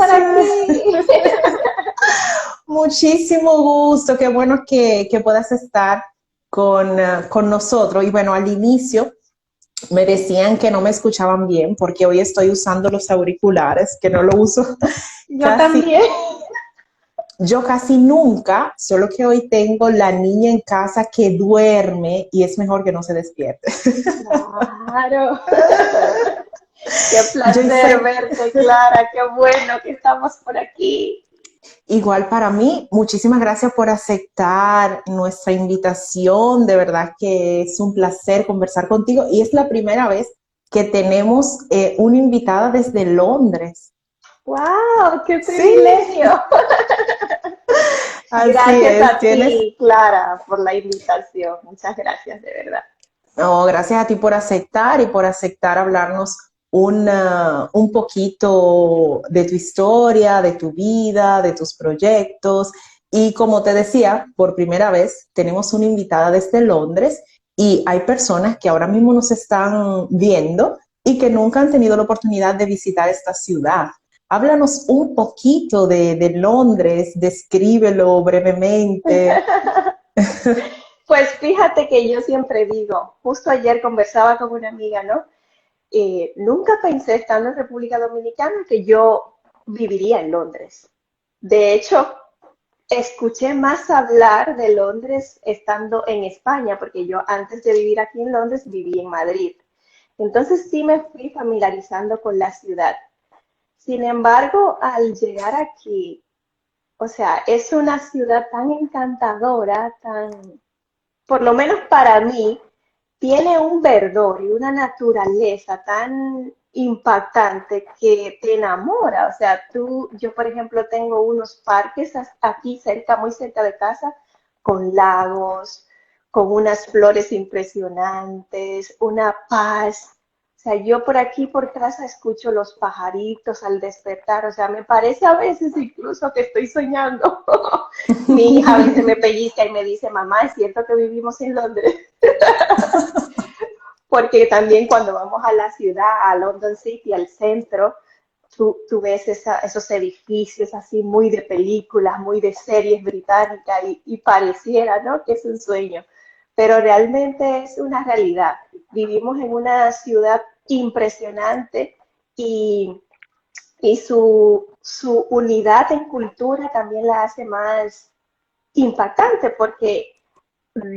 estar aquí. Muchísimo gusto, qué bueno que puedas estar con nosotros. Y bueno, al inicio me decían que no me escuchaban bien porque hoy estoy usando los auriculares, que no lo uso Yo casi, también. yo casi nunca, solo que hoy tengo la niña en casa que duerme y es mejor que no se despierte. Claro. Qué Yo placer sé, verte, Clara. Qué bueno que estamos por aquí. igual para mí, muchísimas gracias por aceptar nuestra invitación. De verdad que es un placer conversar contigo y es la primera vez que tenemos una invitada desde Londres. ¡Wow! ¡Qué Sí, privilegio! así Gracias es. a Tienes, ti, Clara, por la invitación. Muchas gracias, de verdad. no, gracias a ti por aceptar y por aceptar hablarnos un poquito de tu historia, de tu vida, de tus proyectos. Y como te decía, por primera vez tenemos una invitada desde Londres y hay personas que ahora mismo nos están viendo y que nunca han tenido la oportunidad de visitar esta ciudad. Háblanos un poquito de Londres, descríbelo brevemente. Pues fíjate que yo siempre digo, justo ayer conversaba con una amiga, ¿no? Nunca pensé, estando en República Dominicana, que yo viviría en Londres. De hecho, escuché más hablar de Londres estando en España, porque yo antes de vivir aquí en Londres viví en Madrid. Entonces sí me fui familiarizando con la ciudad. Sin embargo, al llegar aquí, o sea, es una ciudad tan encantadora, tan, por lo menos para mí, tiene un verdor y una naturaleza tan impactante que te enamora. O sea, yo por ejemplo tengo unos parques aquí cerca, muy cerca de casa, con lagos, con unas flores impresionantes, una paz. O sea, yo por aquí por casa escucho los pajaritos al despertar. O sea, me parece a veces incluso que estoy soñando. Mi hija a veces me pellizca y me dice, mamá, ¿es cierto que vivimos en Londres? Porque también cuando vamos a la ciudad, a London City, al centro, tú ves esos edificios así muy de películas, muy de series británicas y pareciera, ¿no? Que es un sueño, pero realmente es una realidad. Vivimos en una ciudad impresionante y, y su unidad en cultura también la hace más impactante porque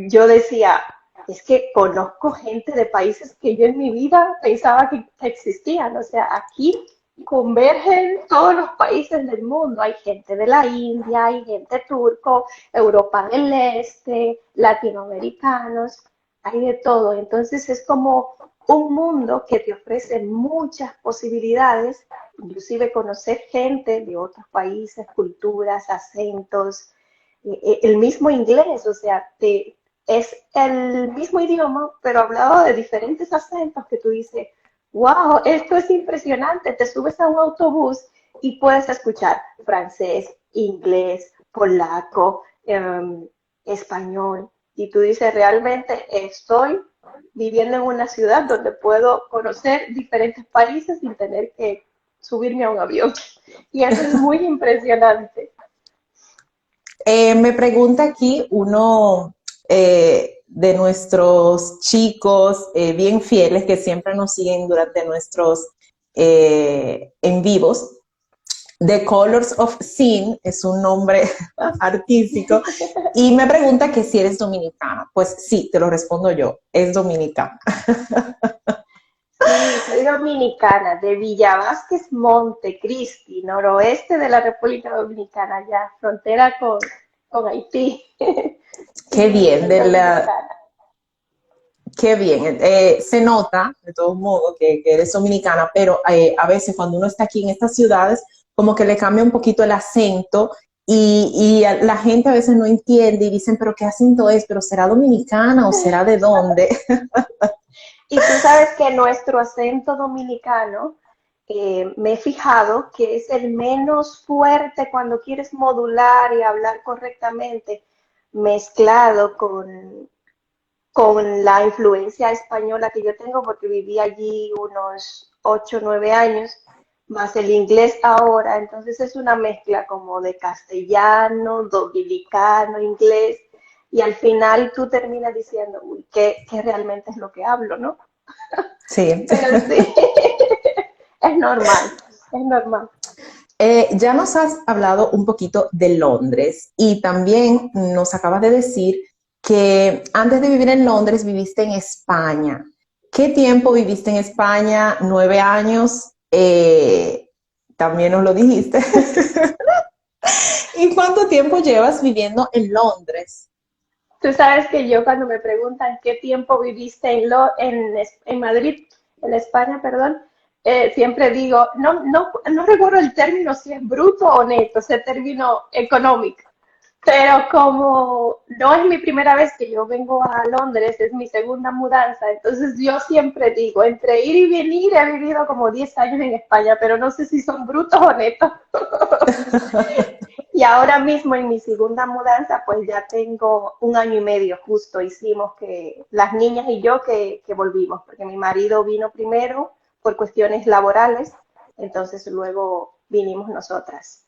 yo decía, es que conozco gente de países que yo en mi vida pensaba que existían. O sea, aquí convergen todos los países del mundo. Hay gente de la India, hay gente turco, Europa del Este, latinoamericanos, hay de todo. Entonces es como un mundo que te ofrece muchas posibilidades, inclusive conocer gente de otros países, culturas, acentos, el mismo inglés, o sea, es el mismo idioma, pero hablado de diferentes acentos que tú dices, wow, esto es impresionante, te subes a un autobús y puedes escuchar francés, inglés, polaco, español, y tú dices, realmente estoy viviendo en una ciudad donde puedo conocer diferentes países sin tener que subirme a un avión. Y eso es muy impresionante. Me pregunta aquí uno de nuestros chicos bien fieles que siempre nos siguen durante nuestros en vivos. The Colors of Sin es un nombre artístico y me pregunta que si eres dominicana. Pues sí, te lo respondo yo, es dominicana. Sí, soy dominicana, de Villa Vázquez, Montecristi, noroeste de la República Dominicana, ya frontera con Haití. Qué Sí, bien, soy dominicana. qué bien. Se nota, de todos modos, que eres dominicana, pero a veces cuando uno está aquí en estas ciudades, como que le cambia un poquito el acento y la gente a veces no entiende y dicen, pero ¿qué acento es? ¿Pero será dominicana o será de dónde? Y tú sabes que nuestro acento dominicano, me he fijado que es el menos fuerte cuando quieres modular y hablar correctamente, mezclado con la influencia española que yo tengo, porque viví allí unos 8 o 9 años, más el inglés ahora, entonces es una mezcla como de castellano, dominicano, inglés, y al final tú terminas diciendo, uy, ¿qué realmente es lo que hablo, no? Sí. Pero sí, es normal, es normal. Ya nos has hablado un poquito de Londres y también nos acabas de decir que antes de vivir en Londres viviste en España. ¿Qué tiempo viviste en España? 9 años. También nos lo dijiste. ¿Y cuánto tiempo llevas viviendo en Londres? Tú sabes que yo cuando me preguntan qué tiempo viviste en Madrid, en España, perdón, siempre digo, no recuerdo el término si es bruto o neto, ese término económico. Pero como no es mi primera vez que yo vengo a Londres, es mi segunda mudanza, entonces yo siempre digo, entre ir y venir he vivido como 10 años en España, pero no sé si son brutos o netos. Y ahora mismo en mi segunda mudanza, pues ya tengo 1 año y medio justo, hicimos que las niñas y yo que volvimos, porque mi marido vino primero por cuestiones laborales, entonces luego vinimos nosotras.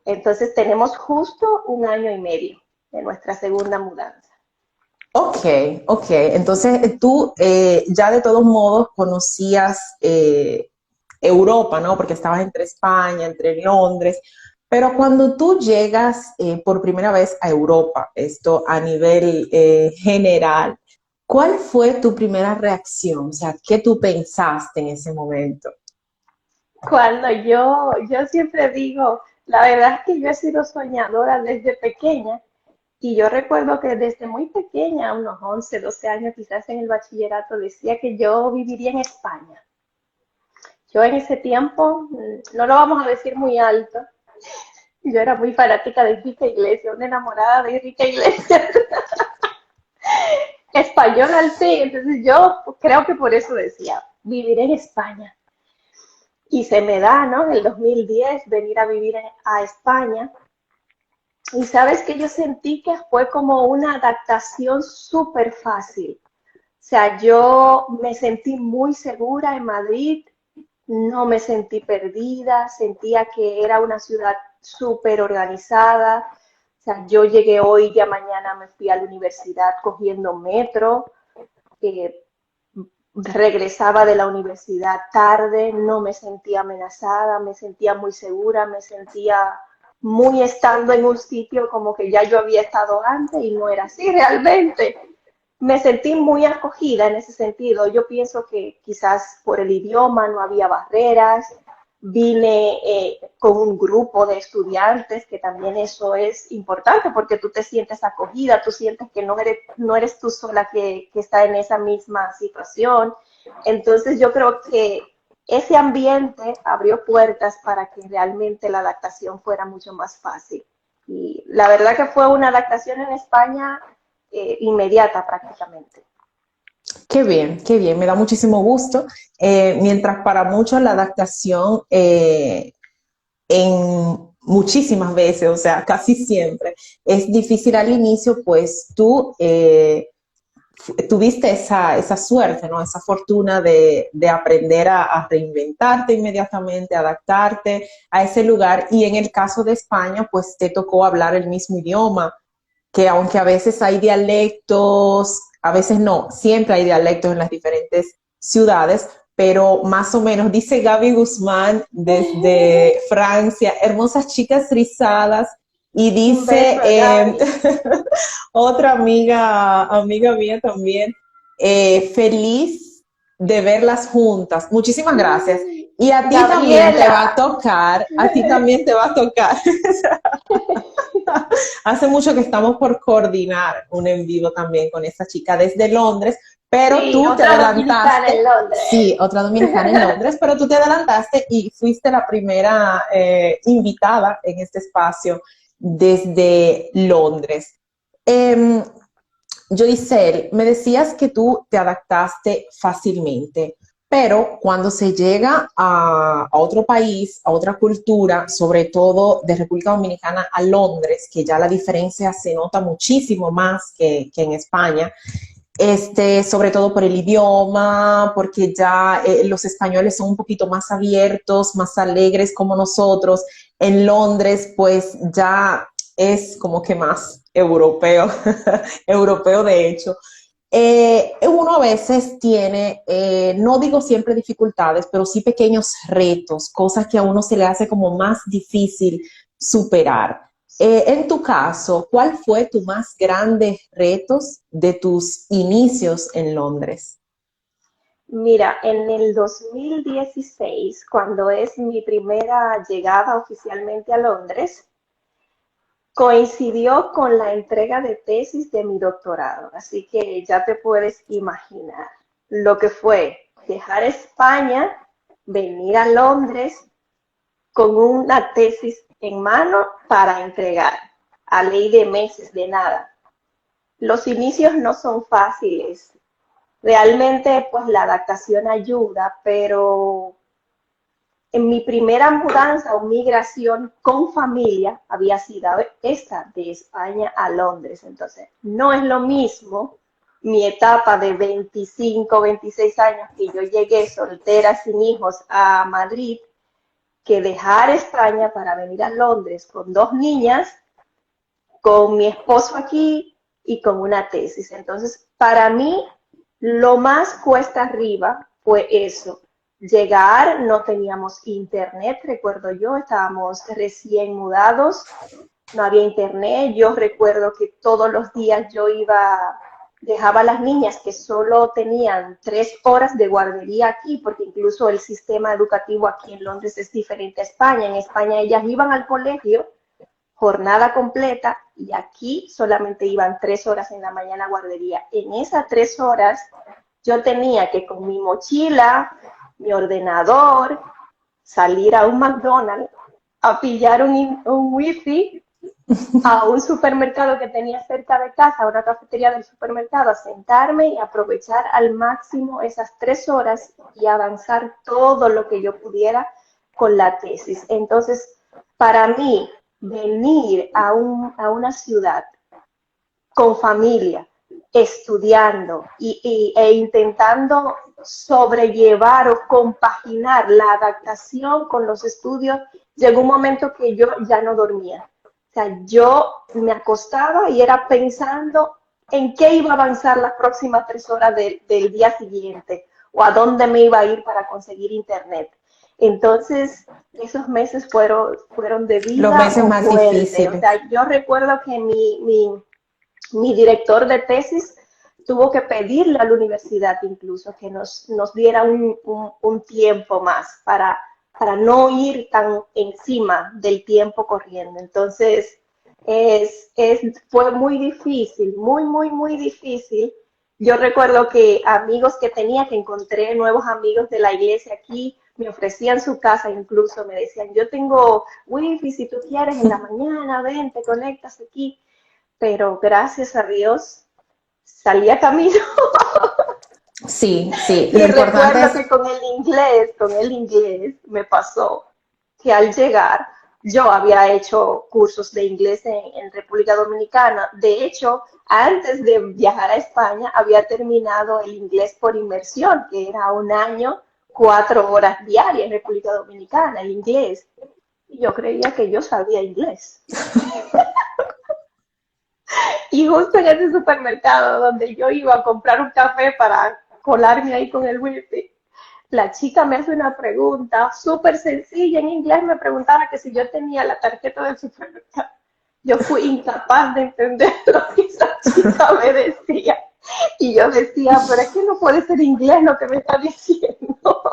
Entonces tenemos justo 1 año y medio de nuestra segunda mudanza. Ok, ok. Entonces tú ya de todos modos conocías Europa, ¿no? Porque estabas entre España, entre Londres. Pero cuando tú llegas por primera vez a Europa, esto a nivel general, ¿cuál fue tu primera reacción? O sea, ¿qué tú pensaste en ese momento? Cuando yo siempre digo, la verdad es que yo he sido soñadora desde pequeña y yo recuerdo que desde muy pequeña, unos 11, 12 años quizás en el bachillerato, decía que yo viviría en España. Yo en ese tiempo, no lo vamos a decir muy alto, yo era muy fanática de Enrique Iglesias, una enamorada de Enrique Iglesias, española al sí, entonces yo creo que por eso decía, vivir en España. Y se me da, ¿no? En el 2010 venir a vivir a España. Y sabes que yo sentí que fue como una adaptación súper fácil. O sea, yo me sentí muy segura en Madrid, no me sentí perdida, sentía que era una ciudad súper organizada. O sea, yo llegué hoy, ya mañana me fui a la universidad cogiendo metro, eh, regresaba de la universidad tarde, no me sentía amenazada, me sentía muy segura, me sentía muy estando en un sitio como que ya yo había estado antes y no era así realmente. Me sentí muy acogida en ese sentido. Yo pienso que quizás por el idioma no había barreras. Vine con un grupo de estudiantes, que también eso es importante porque tú te sientes acogida, tú sientes que no eres tú sola que está en esa misma situación. Entonces yo creo que ese ambiente abrió puertas para que realmente la adaptación fuera mucho más fácil. Y la verdad que fue una adaptación en España inmediata prácticamente. Qué bien, me da muchísimo gusto. Mientras para muchos la adaptación en muchísimas veces, o sea, casi siempre, es difícil al inicio, pues tú tuviste esa suerte, ¿no? Esa fortuna de aprender a reinventarte inmediatamente, adaptarte a ese lugar. Y en el caso de España, pues te tocó hablar el mismo idioma, que aunque a veces hay dialectos, a veces no, siempre hay dialectos en las diferentes ciudades, pero más o menos, dice Gaby Guzmán desde Francia, hermosas chicas rizadas, y Un dice beso, Gaby. otra amiga mía también, feliz de verlas juntas. Muchísimas gracias. Y a ti también te va a Gabriela. tocar, a ti también te va a tocar. Hace mucho que estamos por coordinar un en vivo también con esa chica desde Londres, pero Sí, tú te otra dominicana en adelantaste, Londres. sí, otra dominicana en Londres, pero tú te adelantaste y fuiste la primera invitada en este espacio desde Londres. Eh, Joycel, me decías que tú te adaptaste fácilmente, pero cuando se llega a otro país, a otra cultura, sobre todo de República Dominicana a Londres, que ya la diferencia se nota muchísimo más que en España, sobre todo por el idioma, porque ya los españoles son un poquito más abiertos, más alegres como nosotros. En Londres, pues ya es como que más europeo, europeo de hecho. Uno a veces tiene, no digo siempre dificultades, pero sí pequeños retos, cosas que a uno se le hace como más difícil superar. En tu caso, ¿cuál fue tu más grande retos de tus inicios en Londres? Mira, en el 2016, cuando es mi primera llegada oficialmente a Londres, coincidió con la entrega de tesis de mi doctorado, así que ya te puedes imaginar lo que fue dejar España, venir a Londres con una tesis en mano para entregar, a ley de meses, de nada. Los inicios no son fáciles. Realmente, pues la adaptación ayuda, pero en mi primera mudanza o migración con familia había sido esta de España a Londres. Entonces, no es lo mismo mi etapa de 25, 26 años que yo llegué soltera sin hijos a Madrid, que dejar España para venir a Londres con dos niñas, con mi esposo aquí y con una tesis. Entonces, para mí, lo más cuesta arriba fue eso. Llegar, no teníamos internet, recuerdo yo, estábamos recién mudados, no había internet. Yo recuerdo que todos los días yo iba, dejaba a las niñas que solo tenían 3 horas de guardería aquí, porque incluso el sistema educativo aquí en Londres es diferente a España. En España ellas iban al colegio jornada completa y aquí solamente iban 3 horas en la mañana a guardería. En esas 3 horas yo tenía que con mi mochila, mi ordenador, salir a un McDonald's a pillar un wifi, a un supermercado que tenía cerca de casa, a una cafetería del supermercado, a sentarme y aprovechar al máximo esas 3 horas y avanzar todo lo que yo pudiera con la tesis. Entonces, para mí, venir a una ciudad con familia, estudiando e intentando sobrellevar o compaginar la adaptación con los estudios, llegó un momento que yo ya no dormía. O sea, yo me acostaba y era pensando en qué iba a avanzar las próximas 3 horas del día siguiente o a dónde me iba a ir para conseguir internet. Entonces, esos meses fueron de Los vida meses o más muerte. O difíciles. sea, yo recuerdo que mi director de tesis tuvo que pedirle a la universidad incluso que nos diera un tiempo más para no ir tan encima del tiempo corriendo. Entonces, fue muy difícil, muy, muy, muy difícil. Yo recuerdo que amigos que tenía, que encontré nuevos amigos de la iglesia aquí, me ofrecían su casa, incluso me decían, yo tengo wifi, si tú quieres en la mañana, ven, te conectas aquí, pero gracias a Dios salí a camino. Sí, sí, lo Y importante recuerdo es, que con el inglés me pasó que al llegar yo había hecho cursos de inglés en República Dominicana. De hecho, antes de viajar a España había terminado el inglés por inmersión, que era un año, 4 horas diarias en República Dominicana, el inglés. Y yo creía que yo sabía inglés. Y justo en ese supermercado donde yo iba a comprar un café para colarme ahí con el wifi, la chica me hace una pregunta súper sencilla en inglés, me preguntaba que si yo tenía la tarjeta del supermercado. Yo fui incapaz de entender lo que esa chica me decía. Y yo decía, pero es que no puede ser inglés lo que me está diciendo.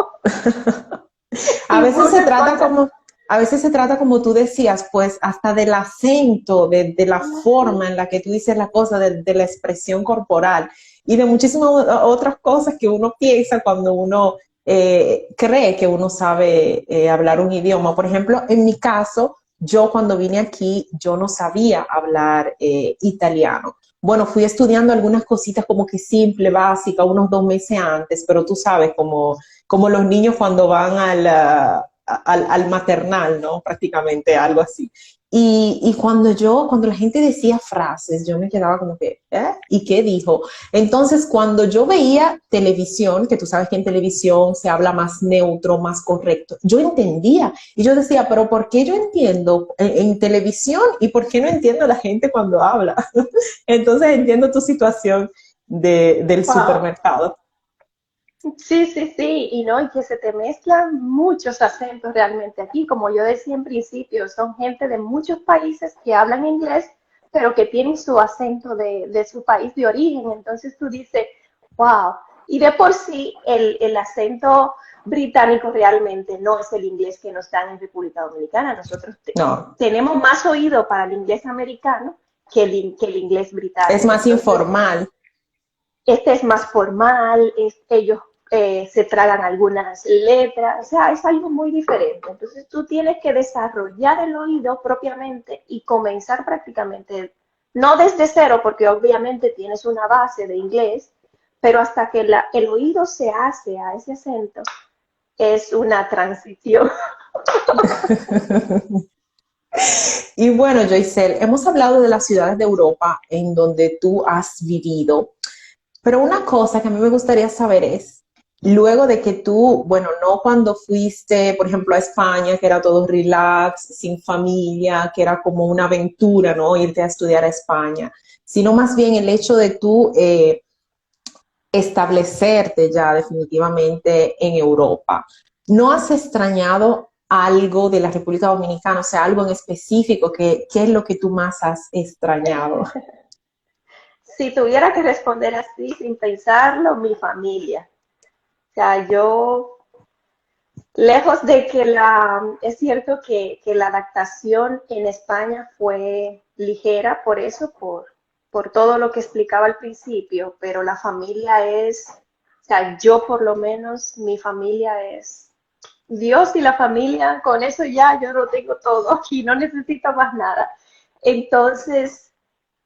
a Y veces fue se una trata cosa, como, a veces se trata como tú decías, pues hasta del acento, de la forma en la que tú dices la cosa, de la expresión corporal y de muchísimas otras cosas que uno piensa cuando uno cree que uno sabe hablar un idioma. Por ejemplo, en mi caso, yo cuando vine aquí, yo no sabía hablar italiano. Bueno, fui estudiando algunas cositas como que simple, básica, unos 2 meses antes, pero tú sabes, como los niños cuando van al maternal, ¿no? Prácticamente algo así. Y cuando la gente decía frases, yo me quedaba como que, ¿eh? ¿Y qué dijo? Entonces, cuando yo veía televisión, que tú sabes que en televisión se habla más neutro, más correcto, yo entendía. Y yo decía, pero ¿por qué yo entiendo en televisión y por qué no entiendo a la gente cuando habla? Entonces, entiendo tu situación del Wow. supermercado. Sí, sí, sí, y no, y que se te mezclan muchos acentos realmente aquí, como yo decía en principio, son gente de muchos países que hablan inglés, pero que tienen su acento de su país de origen, entonces tú dices, wow, y de por sí el acento británico realmente no es el inglés que nos dan en República Dominicana, nosotros No, tenemos más oído para el inglés americano que el inglés es británico, más entonces informal. este es más formal, ellos se tragan algunas letras, o sea, es algo muy diferente. Entonces tú tienes que desarrollar el oído propiamente y comenzar prácticamente, no desde cero, porque obviamente tienes una base de inglés, pero hasta que el oído se hace a ese acento, es una transición. Y bueno, Joycel, hemos hablado de las ciudades de Europa en donde tú has vivido, pero una cosa que a mí me gustaría saber es, luego de que tú, bueno, no cuando fuiste, por ejemplo, a España, que era todo relax, sin familia, que era como una aventura, ¿no? Irte a estudiar a España, sino más bien el hecho de tú establecerte ya definitivamente en Europa. ¿No has extrañado algo de la República Dominicana? O sea, algo en específico, ¿qué es lo que tú más has extrañado? Si tuviera que responder así sin pensarlo, mi familia. O sea, yo lejos de que es cierto que la adaptación en España fue ligera por eso, por todo lo que explicaba al principio, pero la familia o sea, yo por lo menos, mi familia es Dios y la familia, con eso ya yo lo tengo todo aquí, no necesito más nada. Entonces,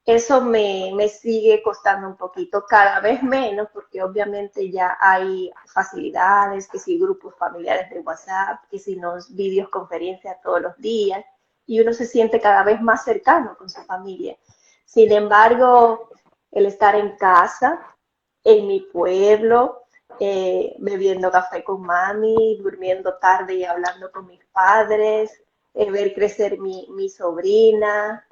eso me sigue costando un poquito, cada vez menos, porque obviamente ya hay facilidades, que si grupos familiares de WhatsApp, que si nos videoconferencias todos los días, y uno se siente cada vez más cercano con su familia. Sin embargo, el estar en casa, en mi pueblo, bebiendo café con mami, durmiendo tarde y hablando con mis padres, ver crecer mi sobrina,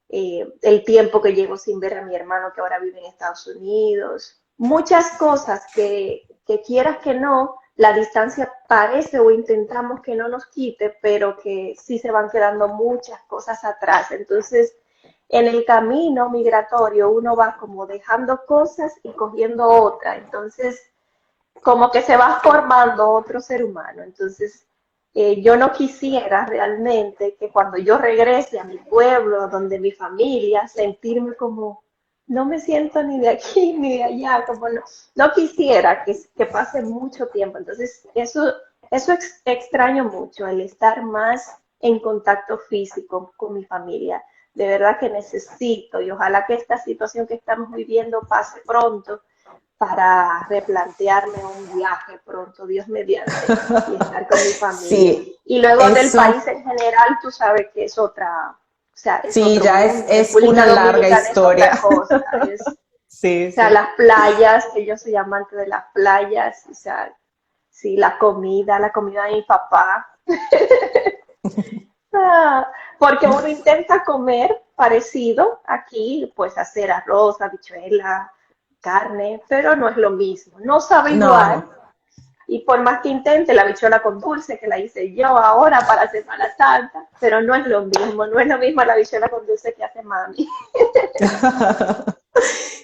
el tiempo que llevo sin ver a mi hermano que ahora vive en Estados Unidos, muchas cosas que quieras que no, la distancia parece o intentamos que no nos quite, pero que sí se van quedando muchas cosas atrás. Entonces, en el camino migratorio uno va como dejando cosas y cogiendo otras. Entonces, como que se va formando otro ser humano. Entonces, yo no quisiera realmente que cuando yo regrese a mi pueblo, donde mi familia, sentirme como, no me siento ni de aquí ni de allá, como no quisiera que pase mucho tiempo. Entonces, eso extraño mucho, el estar más en contacto físico con mi familia. De verdad que necesito y ojalá que esta situación que estamos viviendo pase pronto para replantearme un viaje pronto, Dios mediante, y estar con mi familia. Sí, Y luego del eso, país en general, tú sabes que es otra, o sea, es sí, otro ya mundo. es una República larga Dominicana es historia. otra cosa, Sí, o sea, sí. las playas, que yo soy amante de las playas, o sea, sí, la comida de mi papá. Ah, porque uno intenta comer parecido aquí, pues hacer arroz, habichuela, carne, pero no es lo mismo, no sabe No, igual. no. Y por más que intente la habichuela con dulce, que la hice yo ahora para Semana Santa, pero no es lo mismo, no es lo mismo la habichuela con dulce que hace mami.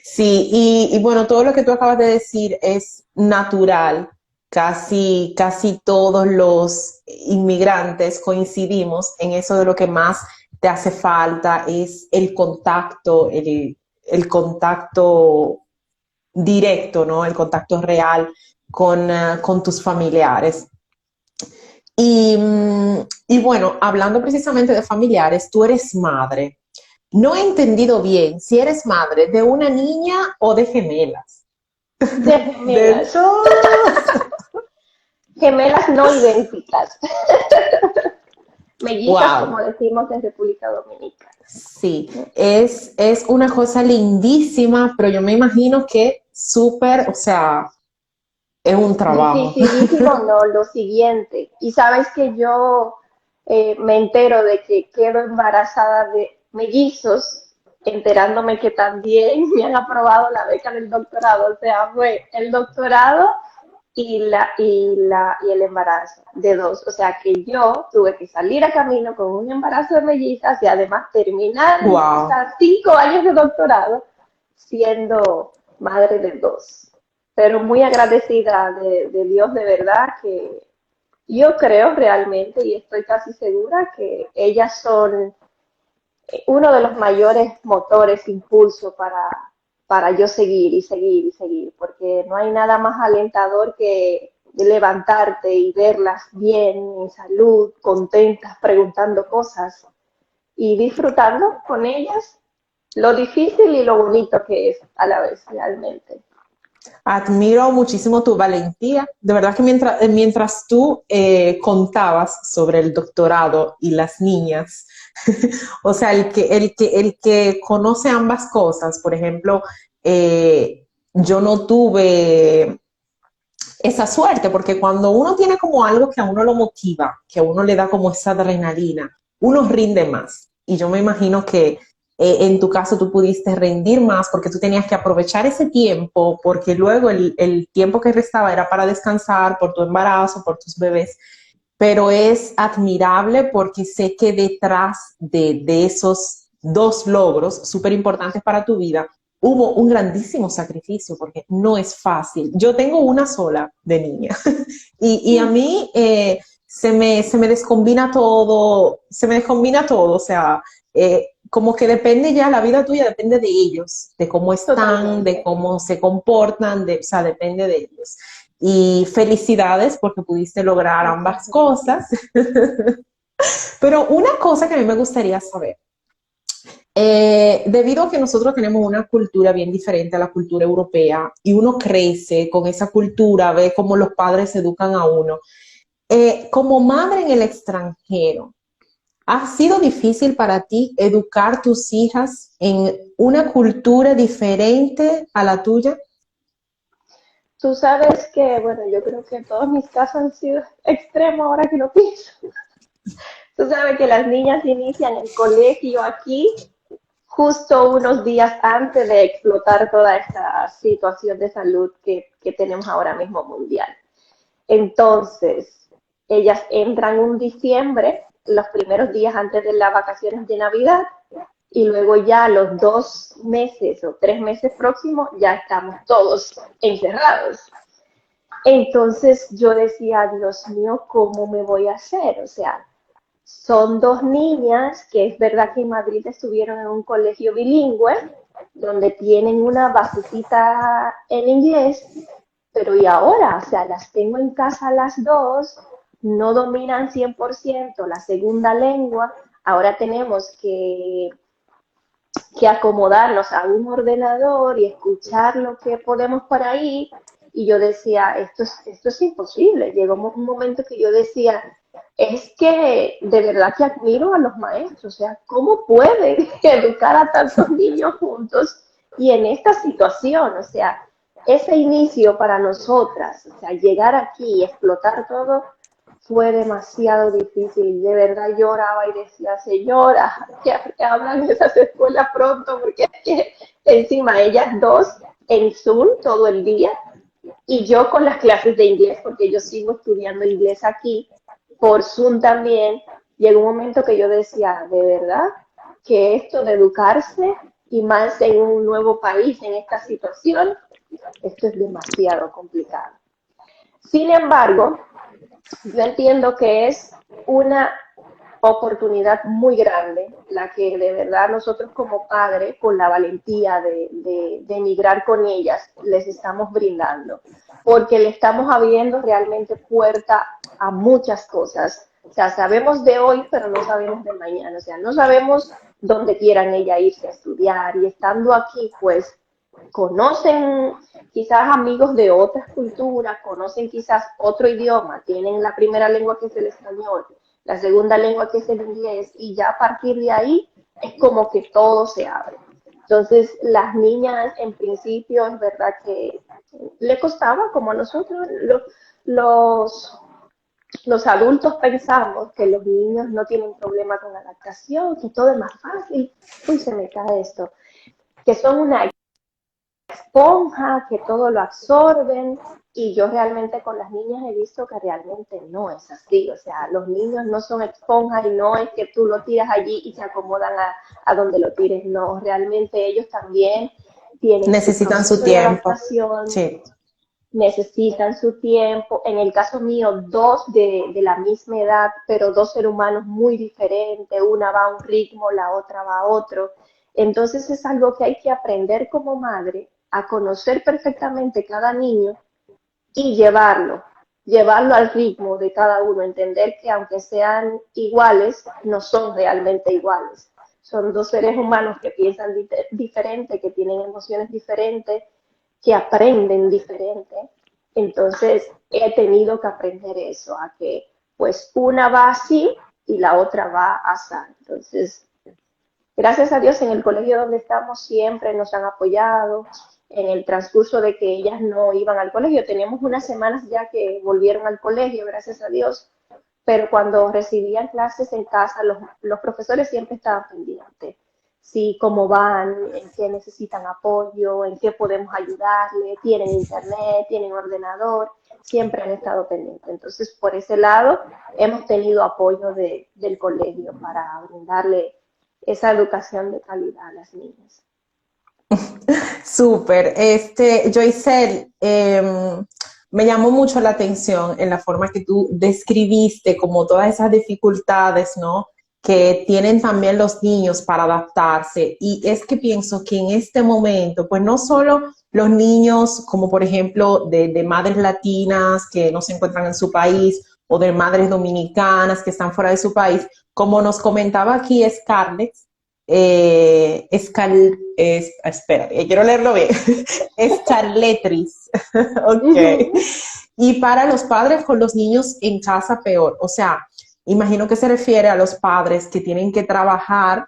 Sí, y bueno, todo lo que tú acabas de decir es natural. Casi todos los inmigrantes coincidimos en eso de lo que más te hace falta es el contacto, el contacto directo, ¿no? El contacto real con tus familiares. Y bueno, hablando precisamente de familiares, tú eres madre. No he entendido bien si eres madre de una niña o de gemelas. De De gemelas, todo. gemelas no idénticas. mellizas, como Wow. decimos en República Dominicana. Sí, es una cosa lindísima, pero yo me imagino que súper, o sea, es un trabajo. Dificilísimo, no, lo siguiente. Y sabes que yo me entero de que quedo embarazada de mellizos, enterándome que también me han aprobado la beca del doctorado. O sea, fue el doctorado y el embarazo de dos. O sea que yo tuve que salir a camino con un embarazo de mellizas y además terminar, o Wow. sea, 5 años de doctorado siendo madre de dos. Pero muy agradecida de Dios de verdad que yo creo realmente y estoy casi segura que ellas son uno de los mayores motores, impulso para yo seguir y seguir y seguir, porque no hay nada más alentador que levantarte y verlas bien, en salud, contentas, preguntando cosas y disfrutando con ellas lo difícil y lo bonito que es a la vez realmente. Admiro muchísimo tu valentía. De verdad que mientras tú contabas sobre el doctorado y las niñas, o sea, el que conoce ambas cosas, por ejemplo, yo no tuve esa suerte, porque cuando uno tiene como algo que a uno lo motiva, que a uno le da como esa adrenalina, uno rinde más. Y yo me imagino que en tu caso tú pudiste rendir más porque tú tenías que aprovechar ese tiempo, porque luego el tiempo que restaba era para descansar por tu embarazo, por tus bebés. Pero es admirable porque sé que detrás de esos dos logros súper importantes para tu vida, hubo un grandísimo sacrificio porque no es fácil. Yo tengo una sola de niña y a mí se me descombina todo, o sea, como que depende ya, la vida tuya depende de ellos, de cómo están, de Totalmente. cómo se comportan, o sea, depende de ellos. Y felicidades porque pudiste lograr Muchas ambas gracias. cosas. Pero una cosa que a mí me gustaría saber, debido a que nosotros tenemos una cultura bien diferente a la cultura europea y uno crece con esa cultura, ve cómo los padres educan a uno, como madre en el extranjero, ¿ha sido difícil para ti educar tus hijas en una cultura diferente a la tuya? Tú sabes que, bueno, yo creo que todos mis casos han sido extremos ahora que lo pienso. Tú sabes que las niñas inician el colegio aquí justo unos días antes de explotar toda esta situación de salud que tenemos ahora mismo mundial. Entonces, ellas entran un diciembre, los primeros días antes de las vacaciones de Navidad, y luego ya los 2 meses o 3 meses próximos ya estamos todos encerrados. Entonces yo decía, Dios mío, ¿cómo me voy a hacer? O sea, son dos niñas que es verdad que en Madrid estuvieron en un colegio bilingüe, donde tienen una basecita en inglés, pero y ahora, o sea, las tengo en casa las dos, no dominan 100% la segunda lengua, ahora tenemos que acomodarnos a un ordenador y escuchar lo que podemos por ahí. Y yo decía, esto es imposible. Llegó un momento que yo decía, es que de verdad que admiro a los maestros, o sea, ¿cómo pueden educar a tantos niños juntos y en esta situación? O sea, ese inicio para nosotras, o sea, llegar aquí y explotar todo, fue demasiado difícil. De verdad lloraba y decía, señora, que abran esas escuelas pronto, porque es que encima ellas dos en Zoom todo el día y yo con las clases de inglés, porque yo sigo estudiando inglés aquí, por Zoom también, llegó un momento que yo decía, de verdad, que esto de educarse y más en un nuevo país, en esta situación, esto es demasiado complicado. Sin embargo, yo entiendo que es una oportunidad muy grande la que de verdad nosotros como padres, con la valentía de emigrar con ellas, les estamos brindando, porque le estamos abriendo realmente puerta a muchas cosas. O sea, sabemos de hoy, pero no sabemos de mañana. O sea, no sabemos dónde quieran ella irse a estudiar y estando aquí, pues conocen quizás amigos de otras culturas, conocen quizás otro idioma, tienen la primera lengua que es el español, la segunda lengua que es el inglés, y ya a partir de ahí es como que todo se abre. Entonces, las niñas en principio es verdad que le costaba, como a nosotros, los, los adultos pensamos que los niños no tienen problema con la adaptación, que todo es más fácil. Uy, se me cae esto. Que son una esponja, que todo lo absorben, y yo realmente con las niñas he visto que realmente no es así. O sea, los niños no son esponjas y no es que tú lo tiras allí y se acomodan a donde lo tires. No, realmente ellos también tienen su Necesitan su proceso de tiempo. adaptación, Sí. necesitan su tiempo. En el caso mío, dos de la misma edad, pero dos seres humanos muy diferentes, una va a un ritmo, la otra va a otro. Entonces es algo que hay que aprender como madre, a conocer perfectamente cada niño y llevarlo al ritmo de cada uno, entender que aunque sean iguales, no son realmente iguales. Son dos seres humanos que piensan diferente, que tienen emociones diferentes, que aprenden diferente. Entonces he tenido que aprender eso, a que pues una va así y la otra va así. Entonces, gracias a Dios en el colegio donde estamos siempre nos han apoyado. En el transcurso de que ellas no iban al colegio, teníamos unas semanas ya que volvieron al colegio, gracias a Dios, pero cuando recibían clases en casa, los profesores siempre estaban pendientes. Sí, cómo van, en qué necesitan apoyo, en qué podemos ayudarle, tienen internet, tienen ordenador, siempre han estado pendientes. Entonces, por ese lado, hemos tenido apoyo del colegio para brindarle esa educación de calidad a las niñas. Súper. Joycel, me llamó mucho la atención en la forma que tú describiste como todas esas dificultades, ¿no? Que tienen también los niños para adaptarse. Y es que pienso que en este momento, pues no solo los niños, como por ejemplo de madres latinas que no se encuentran en su país o de madres dominicanas que están fuera de su país, como nos comentaba aquí Scarlett, espera, quiero leerlo bien. Escarletris. Ok. Y para los padres con los niños en casa peor. O sea, imagino que se refiere a los padres que tienen que trabajar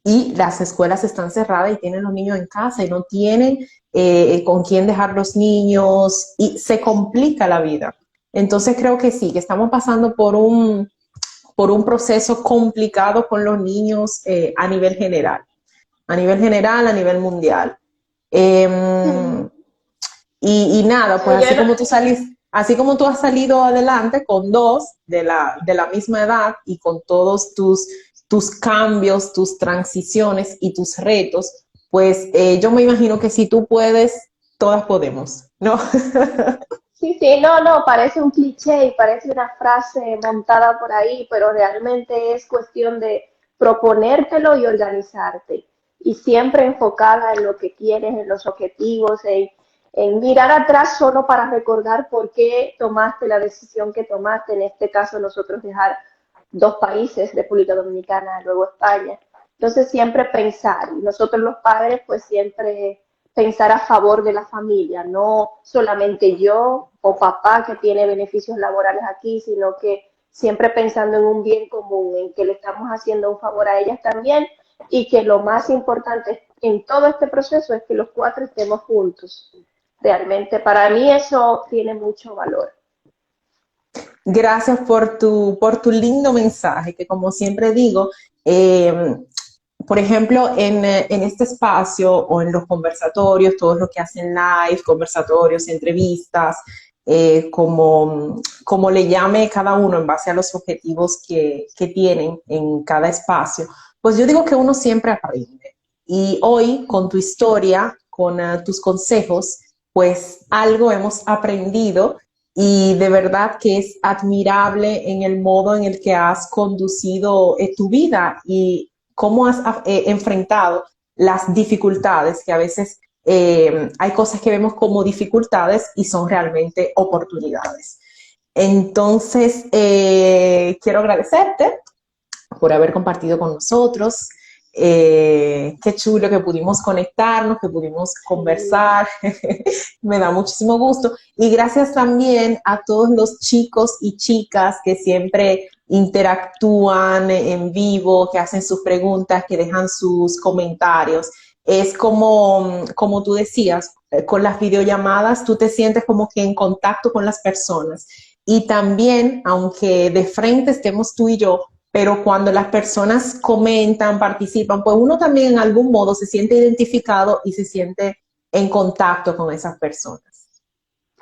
y las escuelas están cerradas y tienen los niños en casa y no tienen con quién dejar los niños y se complica la vida. Entonces creo que sí, que estamos pasando por un proceso complicado con los niños a nivel general, a nivel mundial. Y nada, pues así como tú has salido adelante con dos de la misma edad y con todos tus cambios, tus transiciones y tus retos, pues yo me imagino que si tú puedes, todas podemos, ¿no? Sí, sí, no, no, parece un cliché y parece una frase montada por ahí, pero realmente es cuestión de proponértelo y organizarte. Y siempre enfocada en lo que quieres, en los objetivos, en mirar atrás solo para recordar por qué tomaste la decisión que tomaste. En este caso, nosotros dejar dos países, República Dominicana, luego España. Entonces, siempre pensar. Y nosotros los padres, pues siempre pensar a favor de la familia, no solamente yo o papá que tiene beneficios laborales aquí, sino que siempre pensando en un bien común, en que le estamos haciendo un favor a ellas también y que lo más importante en todo este proceso es que los cuatro estemos juntos. Realmente para mí eso tiene mucho valor. Gracias por tu lindo mensaje, que como siempre digo, eh, por ejemplo, en este espacio o en los conversatorios, todos los que hacen live, conversatorios, entrevistas, como le llame cada uno en base a los objetivos que tienen en cada espacio, pues yo digo que uno siempre aprende. Y hoy, con tu historia, con tus consejos, pues algo hemos aprendido y de verdad que es admirable en el modo en el que has conducido tu vida y cómo has enfrentado las dificultades, que a veces hay cosas que vemos como dificultades y son realmente oportunidades. Entonces, quiero agradecerte por haber compartido con nosotros. Qué chulo que pudimos conectarnos, que pudimos conversar. Me da muchísimo gusto. Y gracias también a todos los chicos y chicas que siempre interactúan en vivo, que hacen sus preguntas, que dejan sus comentarios. Es como tú decías, con las videollamadas tú te sientes como que en contacto con las personas. Y también, aunque de frente estemos tú y yo, pero cuando las personas comentan, participan, pues uno también en algún modo se siente identificado y se siente en contacto con esas personas.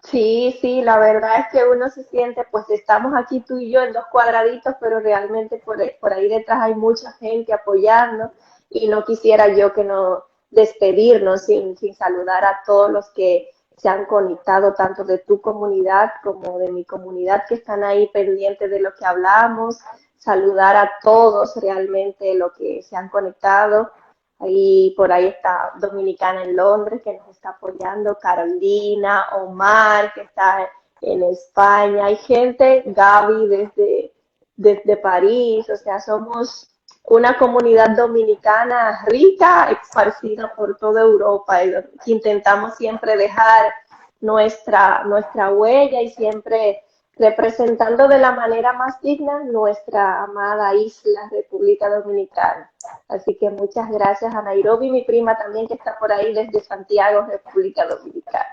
Sí, sí, la verdad es que uno se siente, pues estamos aquí tú y yo en dos cuadraditos, pero realmente por ahí detrás hay mucha gente apoyando y no quisiera yo que no despedirnos sin saludar a todos los que se han conectado, tanto de tu comunidad como de mi comunidad, que están ahí pendientes de lo que hablamos, saludar a todos realmente los que se han conectado. Ahí por ahí está Dominicana en Londres que nos está apoyando, Carolina, Omar que está en España, hay gente, Gaby desde París, o sea, somos una comunidad dominicana rica, esparcida por toda Europa y intentamos siempre dejar nuestra huella y siempre representando de la manera más digna nuestra amada isla, República Dominicana. Así que muchas gracias a Nairobi, mi prima también que está por ahí desde Santiago, República Dominicana.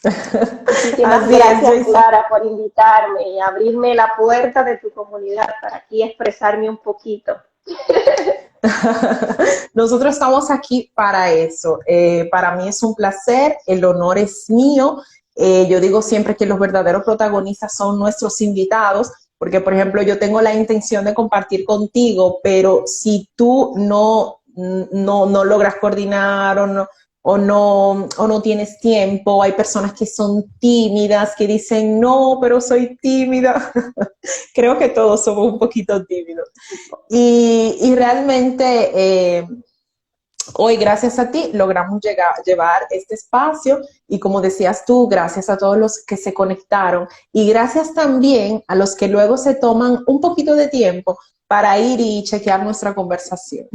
Muchísimas Así es, gracias, Joyce. Clara, por invitarme y abrirme la puerta de tu comunidad para aquí expresarme un poquito. Nosotros estamos aquí para eso. Para mí es un placer, el honor es mío. Yo digo siempre que los verdaderos protagonistas son nuestros invitados, porque por ejemplo yo tengo la intención de compartir contigo, pero si tú no logras coordinar o no tienes tiempo, hay personas que son tímidas, que dicen, no, pero soy tímida. Creo que todos somos un poquito tímidos. Y realmente hoy, gracias a ti, logramos llevar este espacio y como decías tú, gracias a todos los que se conectaron y gracias también a los que luego se toman un poquito de tiempo para ir y chequear nuestra conversación.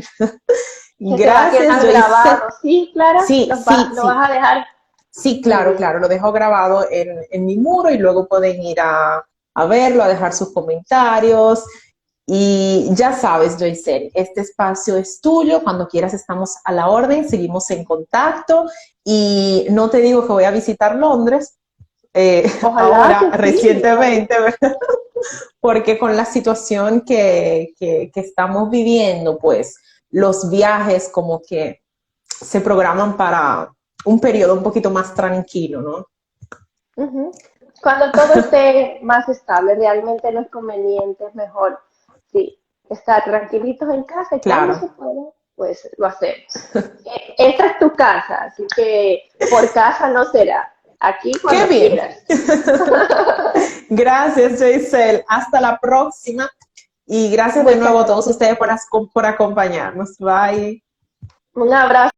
Que se va a Gracias, quedar Joyce. grabado, ¿sí, Clara? Sí, sí, ¿Lo sí. vas a dejar? Sí, Muy claro, bien. claro, lo dejo grabado en mi muro y luego pueden ir a verlo, a dejar sus comentarios. Y ya sabes, Joyce, este espacio es tuyo, cuando quieras estamos a la orden, seguimos en contacto y no te digo que voy a visitar Londres Ojalá ahora que sí. recientemente, ¿verdad? Porque con la situación que estamos viviendo, pues los viajes como que se programan para un periodo un poquito más tranquilo, ¿no? Ujú. Cuando todo esté más estable, realmente no es conveniente, es mejor, sí, estar tranquilitos en casa y cuando se Claro. pueda, pues lo hacemos. Esta es tu casa, así que por casa no será. Aquí ¡Qué cuando bien! quieras. Gracias, Jaisel. Hasta la próxima. Y gracias de Muchas nuevo a todos gracias a ustedes ti. por acompañarnos. Bye. Un abrazo.